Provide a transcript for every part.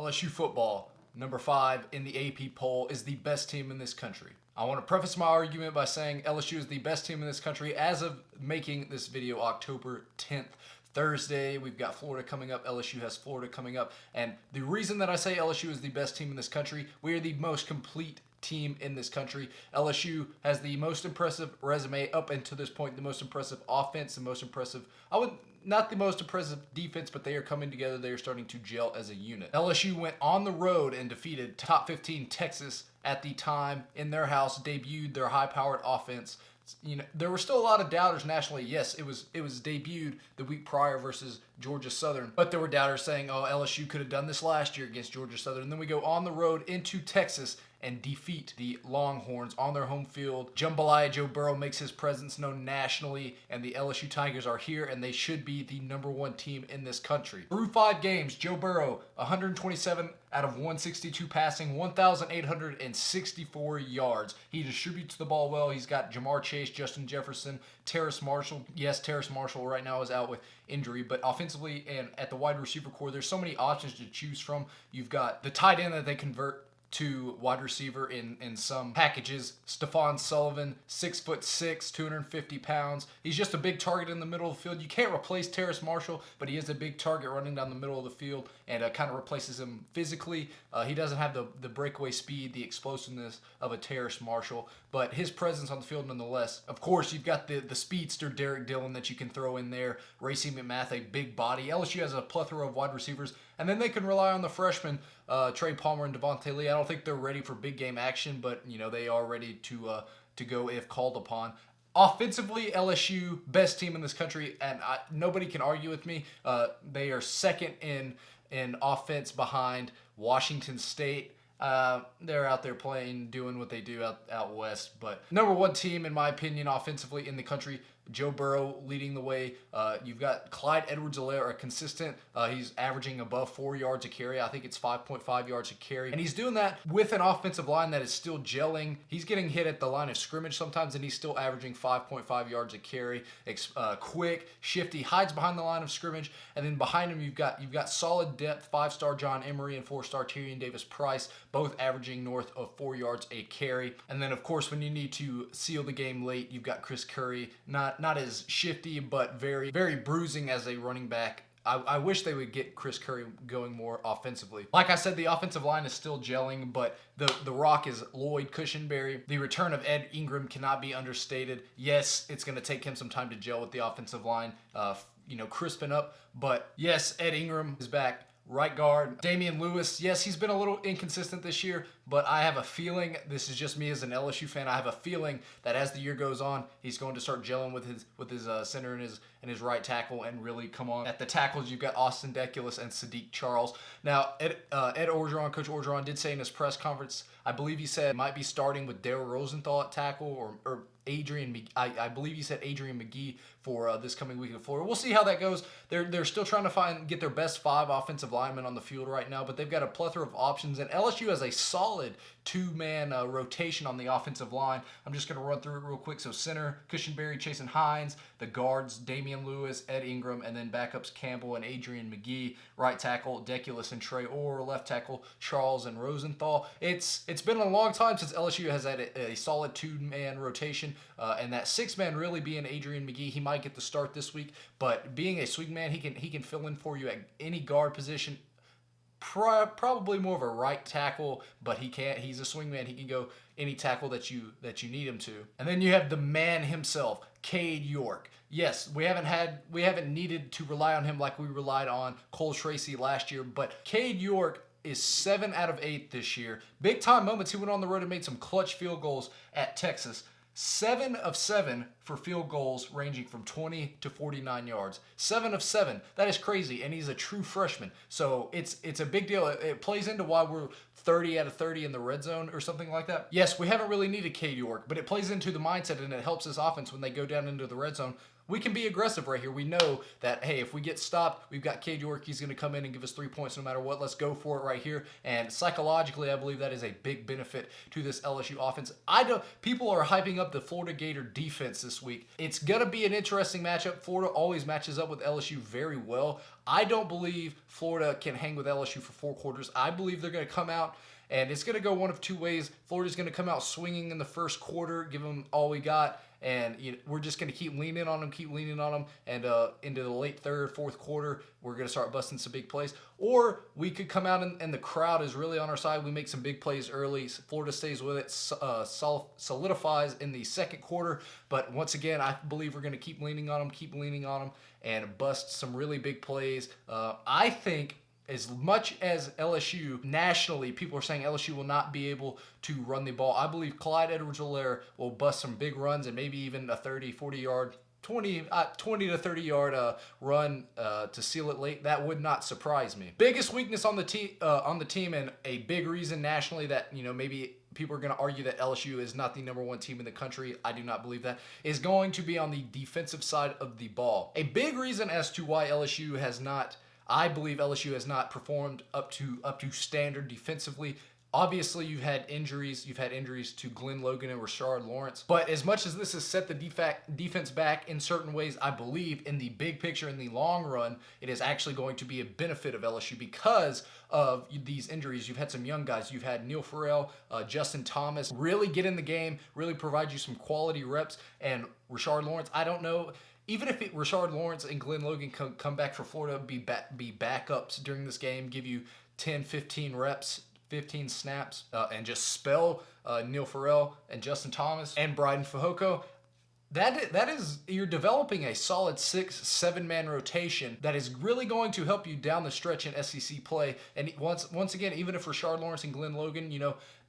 LSU football, number 5 in the AP poll, is the best team in this country. I want to preface my argument by saying LSU is the best team in this country as of making this video October 10th. Thursday, we've got Florida coming up. LSU has Florida coming up. And the reason that I say LSU is the best team in this country, we are the most complete team in this country. LSU has the most impressive resume up until this point, the most impressive offense, the most impressive, not the most impressive defense, but they are coming together. They are starting to gel as a unit. LSU went on the road and defeated top 15 Texas at the time in their house, debuted their high-powered offense. You know, there were still a lot of doubters nationally. Yes, it was debuted the week prior versus Georgia Southern, but there were doubters saying, oh, LSU could have done this last year against Georgia Southern. And then we go on the road into Texas and defeat the Longhorns on their home field. Jambalaya Joe Burrow makes his presence known nationally, and the LSU Tigers are here, and they should be the #1 team in this country. Through 5 games, Joe Burrow, 127 out of 162 passing, 1,864 yards. He distributes the ball well. He's got Jamar Chase, Justin Jefferson, Terrace Marshall. Yes, Terrace Marshall right now is out with injury, but offensively and at the wide receiver core, there's so many options to choose from. You've got the tight end that they convert to wide receiver in some packages. Stephon Sullivan, 6'6", 250 pounds. He's just a big target in the middle of the field. You can't replace Terrace Marshall, but he is a big target running down the middle of the field and kind of replaces him physically. He doesn't have the breakaway speed, the explosiveness of a Terrace Marshall, but his presence on the field nonetheless. Of course, you've got the speedster Derek Dillon that you can throw in there. Racing McMath, a big body. LSU has a plethora of wide receivers, and then they can rely on the freshmen, Trey Palmer and Devontae Lee. I don't think they're ready for big game action, but you know they are ready to go if called upon. Offensively, LSU, best team in this country, and nobody can argue with me. They are second in offense behind Washington State. They're out there playing, doing what they do out west. But #1 team, in my opinion, offensively in the country. Joe Burrow leading the way. You've got Clyde Edwards-Helaire, a consistent. He's averaging above 4 yards a carry. I think it's 5.5 yards a carry. And he's doing that with an offensive line that is still gelling. He's getting hit at the line of scrimmage sometimes, and he's still averaging 5.5 yards a carry. Quick, shifty, hides behind the line of scrimmage. And then behind him, you've got solid depth, 5-star John Emery and 4-star Tyrion Davis-Price, both averaging north of 4 yards a carry. And then, of course, when you need to seal the game late, you've got Chris Curry, not as shifty, but very, very bruising as a running back. I wish they would get Chris Curry going more offensively. Like I said, the offensive line is still gelling, but the rock is Lloyd Cushenberry. The return of Ed Ingram cannot be understated. Yes, it's going to take him some time to gel with the offensive line, crisping up. But yes, Ed Ingram is back. Right guard, Damian Lewis. Yes, he's been a little inconsistent this year, but I have a feeling, this is just me as an LSU fan, I have a feeling that as the year goes on, he's going to start gelling with his center and his right tackle and really come on. At the tackles, you've got Austin Deculus and Sadiq Charles. Now, Ed Orgeron, Coach Orgeron, did say in his press conference, I believe he said might be starting with Darrell Rosenthal at tackle or Adrian McGee. I believe he said Adrian McGee for this coming week in Florida. We'll see how that goes. They're still trying to get their best 5 offensive linemen on the field right now, but they've got a plethora of options, and LSU has a solid 2-man rotation on the offensive line. I'm just going to run through it real quick. So center, Cushenberry, Chasen Hines. The guards, Damian Lewis, Ed Ingram, and then backups Campbell and Adrian McGee. Right tackle, Deculus and Trey Orr. Left tackle, Charles and Rosenthal. It's been a long time since LSU has had a solid 2-man rotation, and that 6-man really being Adrian McGee. He might get the start this week, but being a swing man, he can fill in for you at any guard position. Probably more of a right tackle, but he's a swing man. He can go any tackle that you need him to. And then you have the man himself, Cade York. Yes, we haven't needed to rely on him like we relied on Cole Tracy last year, but Cade York is 7 out of 8 this year. Big time moments. He went on the road and made some clutch field goals at Texas. 7 of 7 for field goals ranging from 20 to 49 yards. 7 of 7. That is crazy, and he's a true freshman. So it's a big deal. It plays into why we're 30 out of 30 in the red zone or something like that. Yes, we haven't really needed Cade York, but it plays into the mindset, and it helps this offense when they go down into the red zone. we can be aggressive right here. We know that, hey, if we get stopped, we've got Cade York. He's going to come in and give us 3 points no matter what. Let's go for it right here. And psychologically, I believe that is a big benefit to this LSU offense. People are hyping up the Florida Gator defense this week. It's going to be an interesting matchup. Florida always matches up with LSU very well. I don't believe Florida can hang with LSU for 4 quarters. I believe they're going to come out, and it's going to go one of two ways. Florida's going to come out swinging in the first quarter, give them all we got, and we're just going to keep leaning on them, and into the late third, fourth quarter, we're going to start busting some big plays. Or we could come out and the crowd is really on our side. We make some big plays early. Florida stays with it, solidifies in the second quarter. But once again, I believe we're going to keep leaning on them, and bust some really big plays. I think, as much as LSU, nationally, people are saying LSU will not be able to run the ball, I believe Clyde Edwards-Helaire will bust some big runs and maybe even a 30, 40-yard, 20 to 30-yard run to seal it late. That would not surprise me. Biggest weakness on the team, and a big reason nationally that maybe people are going to argue that LSU is not the #1 team in the country. I do not believe that. Is going to be on the defensive side of the ball. A big reason as to why I believe LSU has not performed up to standard defensively. Obviously, you've had injuries. You've had injuries to Glenn Logan and Rashard Lawrence. But as much as this has set the defense back in certain ways, I believe in the big picture, in the long run, it is actually going to be a benefit of LSU because of these injuries. You've had some young guys. You've had Neil Farrell, Justin Thomas really get in the game, really provide you some quality reps. And Rashard Lawrence, I don't know. Even if Rashard Lawrence and Glenn Logan come back for Florida, be backups during this game, give you 10, 15 reps, 15 snaps, and just spell Neil Farrell and Justin Thomas and Bryden Fehoko, that is, you're developing a solid 6-7 man rotation that is really going to help you down the stretch in SEC play. And once again, even if Rashard Lawrence and Glenn Logan,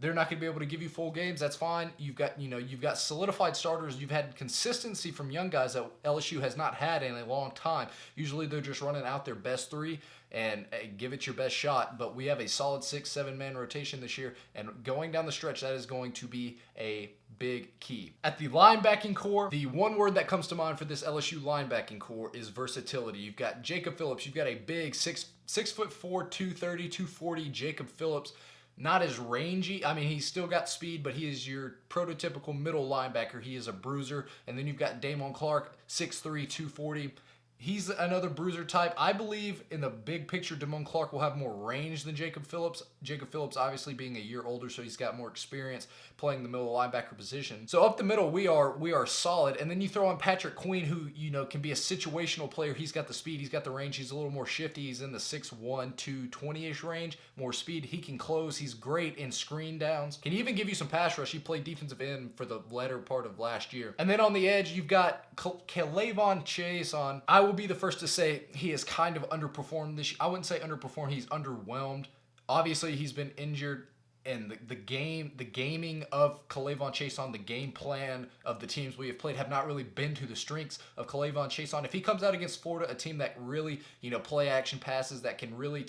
they're not going to be able to give you full games, that's fine. You've got solidified starters. You've had consistency from young guys that LSU has not had in a long time. Usually they're just running out their best 3 and give it your best shot. But we have a solid 6-7 man rotation this year, and going down the stretch, that is going to be a big key. At the linebacking core, the one word that comes to mind for this LSU linebacking core is versatility. You've got Jacob Phillips. You've got a big 6'4", 230, 240 Jacob Phillips. Not as rangy. I mean, he's still got speed, but he is your prototypical middle linebacker. He is a bruiser. And then you've got Damon Clark, 6'3", 240. He's another bruiser type. I believe in the big picture, Damon Clark will have more range than Jacob Phillips. Jacob Phillips obviously being a year older, so he's got more experience playing the middle linebacker position. So up the middle, we are solid. And then you throw on Patrick Queen, who can be a situational player. He's got the speed, he's got the range, he's a little more shifty. He's in the 6'1", 220-ish range, more speed. He can close. He's great in screen downs. Can even give you some pass rush. He played defensive end for the latter part of last year. And then on the edge, you've got K'Lavon Chaisson. I will be the first to say he has kind of underperformed this year. I wouldn't say underperformed. He's underwhelmed. Obviously, he's been injured, and the gaming of K'Lavon Chaisson, the game plan of the teams we have played have not really been to the strengths of K'Lavon Chaisson. If he comes out against Florida, a team that really, play action passes, that can really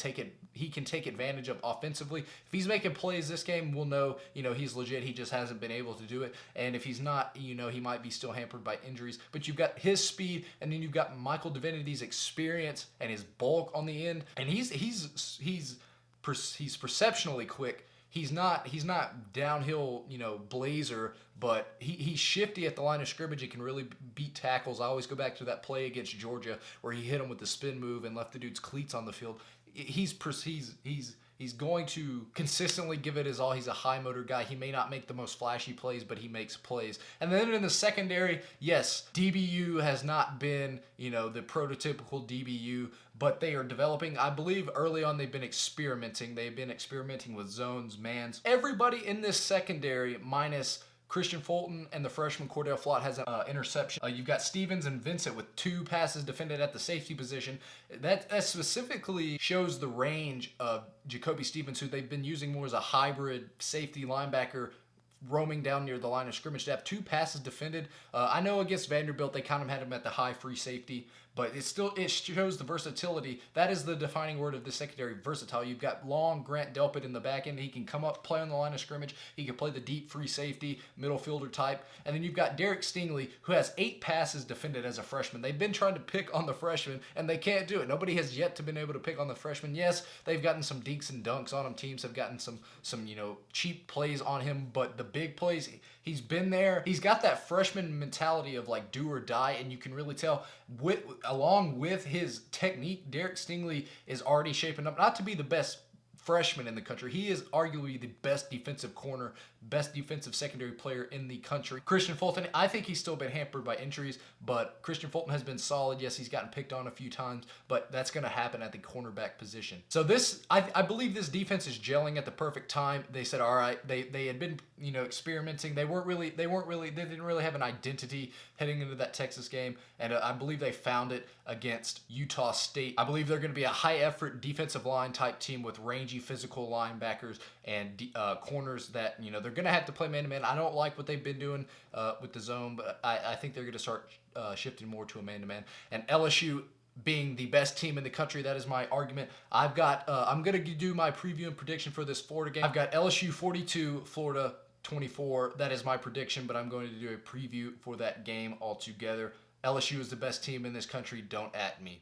he can take advantage of offensively. If he's making plays this game, we'll know, he's legit. He just hasn't been able to do it. And if he's not, he might be still hampered by injuries. But you've got his speed, and then you've got Michael Divinity's experience and his bulk on the end. And he's perceptionally quick. He's not downhill, blazer, but he's shifty at the line of scrimmage. He can really beat tackles. I always go back to that play against Georgia where he hit him with the spin move and left the dude's cleats on the field. He's going to consistently give it his all. He's a high motor guy. He may not make the most flashy plays, but he makes plays. And then in the secondary, yes, DBU has not been, the prototypical DBU, but they are developing. I believe early on they've been experimenting. They've been experimenting with zones, mans. Everybody in this secondary, minus Christian Fulton and the freshman Cordell Flott, has an interception. You've got Stevens and Vincent with 2 passes defended at the safety position. That specifically shows the range of Jacoby Stevens, who they've been using more as a hybrid safety linebacker, roaming down near the line of scrimmage. To have 2 passes defended. I know against Vanderbilt they kind of had him at the high free safety, but it shows the versatility. That is the defining word of the secondary, versatile. You've got long Grant Delpit in the back end. He can come up, play on the line of scrimmage. He can play the deep free safety, middle fielder type. And then you've got Derek Stingley, who has 8 passes defended as a freshman. They've been trying to pick on the freshman, and they can't do it. Nobody has yet to been able to pick on the freshman. Yes, they've gotten some dinks and dunks on him. Teams have gotten some cheap plays on him, but the big plays, he's been there. He's got that freshman mentality of like do or die, and you can really tell along with his technique, Derek Stingley is already shaping up not to be the best freshman in the country. He is arguably the best defensive corner, best defensive secondary player in the country. Christian Fulton, I think he's still been hampered by injuries, but Christian Fulton has been solid. Yes, he's gotten picked on a few times, but that's going to happen at the cornerback position. So I believe this defense is gelling at the perfect time. They said, all right, they had been, experimenting. They didn't really have an identity heading into that Texas game, and I believe they found it against Utah State. I believe they're going to be a high effort defensive line type team with rangy physical linebackers and corners that, they're going to have to play man-to-man. I don't like what they've been doing with the zone, but I think they're going to start shifting more to a man-to-man. And LSU being the best team in the country, that is my argument. I'm going to do my preview and prediction for this Florida game. I've got LSU 42, Florida 24. That is my prediction, but I'm going to do a preview for that game altogether. LSU is the best team in this country. Don't at me.